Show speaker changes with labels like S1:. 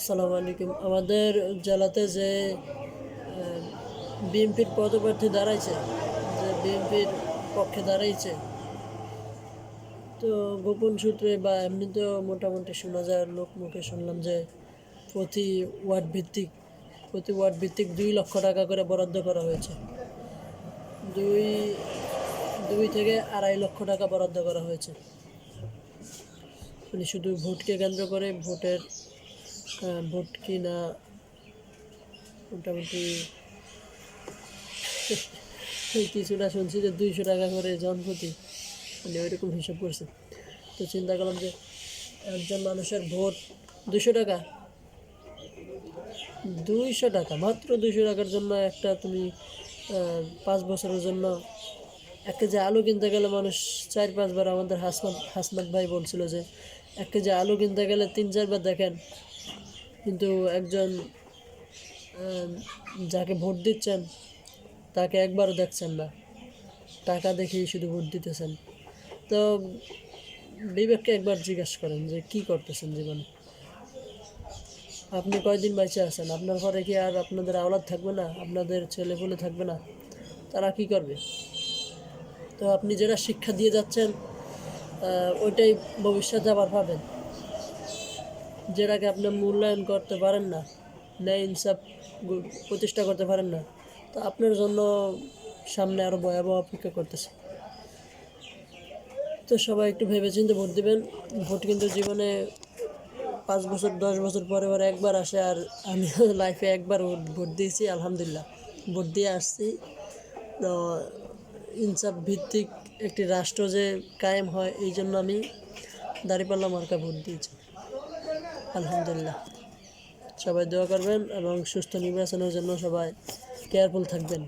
S1: আসসালামু আলাইকুম। আমাদের জেলাতে যে বিএনপির পদপ্রার্থী দাঁড়াইছে, যে বিএনপির পক্ষে দাঁড়াইছে, তো গোপন সূত্রে বা এমনিতেও মোটামুটি শোনা যায়, লোক মুখে শুনলাম যে প্রতি ওয়ার্ড ভিত্তিক প্রতি ওয়ার্ড ভিত্তিক 2 লক্ষ টাকা করে বরাদ্দ করা হয়েছে। দুই দুই থেকে 2.5 লক্ষ টাকা বরাদ্দ করা হয়েছে, মানে শুধু ভোটকে কেন্দ্র করে ভোট কি না মোটামুটি কিছুটা শুনছি যে 200 টাকা করে জনপ্রতি, মানে ওইরকম হিসাব করছে। তো চিন্তা করলাম যে একজন মানুষের ভোট 200 টাকা, 200 টাকা, মাত্র 200 টাকার জন্য একটা তুমি 5 বছরের জন্য 1 কেজি আলু কিনতে গেলে মানুষ 4-5 বার, আমাদের হাসনাত ভাই বলছিল যে 1 কেজি আলু কিনতে গেলে 3-4 বার দেখেন, কিন্তু একজন যাকে ভোট দিচ্ছেন তাকে একবারও দেখছেন না, টাকা দেখেই শুধু ভোট দিতেছেন। তো বিবেককে একবার জিজ্ঞাসা করেন যে কি করতেছেন জীবনে, আপনি কয়দিন বেঁচে আছেন? আপনার ঘরে কি আর আপনাদের আওলাদ থাকবে না? আপনাদের ছেলেপুলে থাকবে না? তারা কি করবে? তো আপনি যেটা শিক্ষা দিয়ে যাচ্ছেন ওইটাই ভবিষ্যতে আবার পাবেন। যেটাকে আপনি মূল্যায়ন করতে পারেন না, ন্যায় ইনসাফ প্রতিষ্ঠা করতে পারেন না, তো আপনার জন্য সামনে আরও ভয়াবহ অপেক্ষা করতেছে। তো সবাই একটু ভেবেচিন্তে ভোট দিবেন। ভোট কিন্তু জীবনে 5 বছর 10 বছর পরে পরে একবার আসে, আর আমি লাইফে একবার ভোট দিয়েছি, আলহামদুলিল্লাহ ভোট দিয়ে আসছি। তো ইনসাফ ভিত্তিক একটি রাষ্ট্র যে কায়েম হয়, এই জন্য আমি দাঁড়িপাল্লা মার্কা ভোট দিয়েছি, আলহামদুলিল্লাহ। সবাই দোয়া করবেন এবং সুস্থ নির্বাচনের জন্য সবাই কেয়ারফুল থাকবেন।